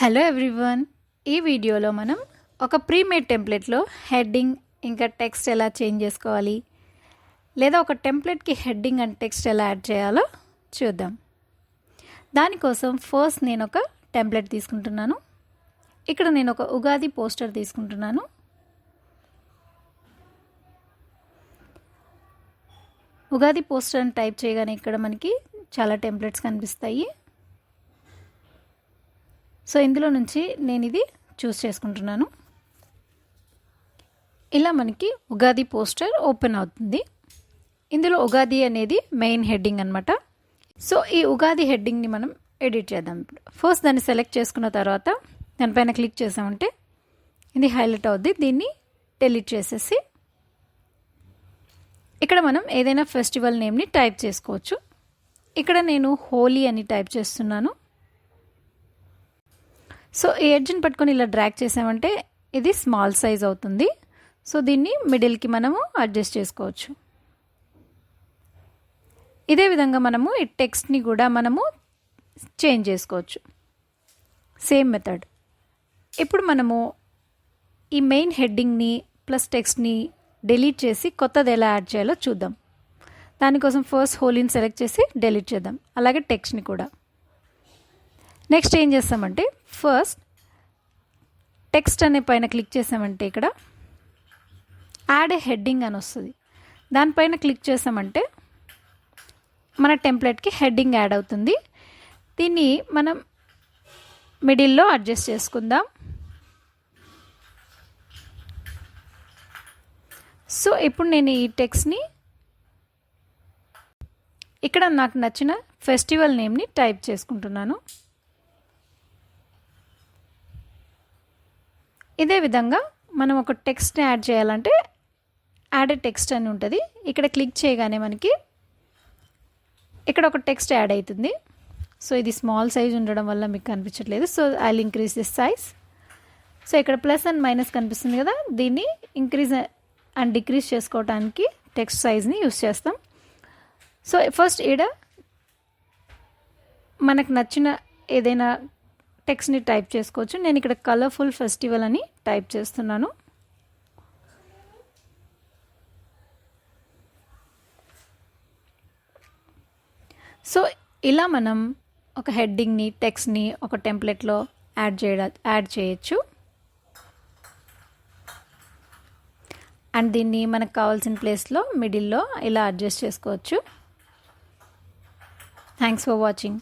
Hello everyone, ఈ వీడియోలో మనం ఒక ప్రీమేడ్ టెంప్లెట్లో హెడ్డింగ్ ఇంకా టెక్స్ట్ ఎలా చేంజ్ చేసుకోవాలి, లేదా ఒక టెంప్లెట్కి హెడ్డింగ్ అండ్ టెక్స్ట్ ఎలా యాడ్ చేయాలో చూద్దాం. దానికోసం ఫస్ట్ నేను ఒక టెంప్లెట్ తీసుకుంటున్నాను. ఇక్కడ నేను ఒక ఉగాది పోస్టర్ తీసుకుంటున్నాను. ఉగాది పోస్టర్ అని టైప్ చేయగానే ఇక్కడ మనకి చాలా టెంప్లెట్స్ కనిపిస్తాయి. సో ఇందులో నుంచి నేను ఇది చూస్ చేసుకుంటున్నాను. ఇలా మనకి ఉగాది పోస్టర్ ఓపెన్ అవుతుంది. ఇందులో ఉగాది అనేది మెయిన్ హెడ్డింగ్ అనమాట. సో ఈ ఉగాది హెడ్డింగ్ని మనం ఎడిట్ చేద్దాం. ఇప్పుడు ఫస్ట్ దాన్ని సెలెక్ట్ చేసుకున్న తర్వాత దానిపైన క్లిక్ చేసామంటే ఇది హైలైట్ అవుద్ది. దీన్ని డిలీట్ చేసేసి ఇక్కడ మనం ఏదైనా ఫెస్టివల్ నేమ్ని టైప్ చేసుకోవచ్చు. ఇక్కడ నేను హోలీ అని టైప్ చేస్తున్నాను. సో ఈ ఎడ్జ్ని పట్టుకొని ఇలా డ్రాగ్ చేసామంటే ఇది స్మాల్ సైజ్ అవుతుంది. సో దీన్ని మిడిల్కి మనము అడ్జస్ట్ చేసుకోవచ్చు. ఇదే విధంగా మనము ఈ టెక్స్ట్ని కూడా మనము చేంజ్ చేసుకోవచ్చు. Same method. ఇప్పుడు మనము ఈ మెయిన్ హెడ్డింగ్ని ప్లస్ టెక్స్ట్ని డిలీట్ చేసి కొత్తది ఎలా యాడ్ చేయాలో చూద్దాం. దానికోసం ఫస్ట్ హోలీని సెలెక్ట్ చేసి డిలీట్ చేద్దాం. అలాగే టెక్స్ట్ని కూడా. నెక్స్ట్ ఏం చేస్తామంటే ఫస్ట్ టెక్స్ట్ అనే పైన క్లిక్ చేసామంటే ఇక్కడ యాడ్ ఏ హెడ్డింగ్ అని వస్తుంది. దానిపైన క్లిక్ చేసామంటే మన టెంప్లెట్కి హెడ్డింగ్ యాడ్ అవుతుంది. దీన్ని మనం మిడిల్లో అడ్జస్ట్ చేసుకుందాం. సో ఇప్పుడు నేను ఈ టెక్స్ట్ని ఇక్కడ నాకు నచ్చిన ఫెస్టివల్ నేమ్ని టైప్ చేసుకుంటున్నాను. ఇదే విధంగా మనం ఒక టెక్స్ట్ని యాడ్ చేయాలంటే యాడ్ టెక్స్ట్ అని ఉంటుంది. ఇక్కడ క్లిక్ చేయగానే మనకి ఇక్కడ ఒక టెక్స్ట్ యాడ్ అవుతుంది. సో ఇది స్మాల్ సైజ్ ఉండడం వల్ల మీకు కనిపించట్లేదు. So I will increase this size. So ఇక్కడ ప్లస్ అండ్ మైనస్ కనిపిస్తుంది కదా, దీన్ని ఇంక్రీజ్ అండ్ డిక్రీజ్ చేసుకోవడానికి టెక్స్ట్ సైజ్ని యూస్ చేస్తాం. సో ఫస్ట్ ఈడ మనకు నచ్చిన ఏదైనా టెక్స్ట్ని టైప్ చేసుకోవచ్చు. నేను ఇక్కడ కలర్ఫుల్ ఫెస్టివల్ అని టైప్ చేస్తున్నాను. సో ఇలా మనం ఒక హెడ్డింగ్ని టెక్స్ట్ని ఒక టెంప్లెట్లో యాడ్ చేయొచ్చు. అండ్ దీన్ని మనకు కావాల్సిన ప్లేస్లో మిడిల్లో ఇలా అడ్జస్ట్ చేసుకోవచ్చు. Thanks for watching.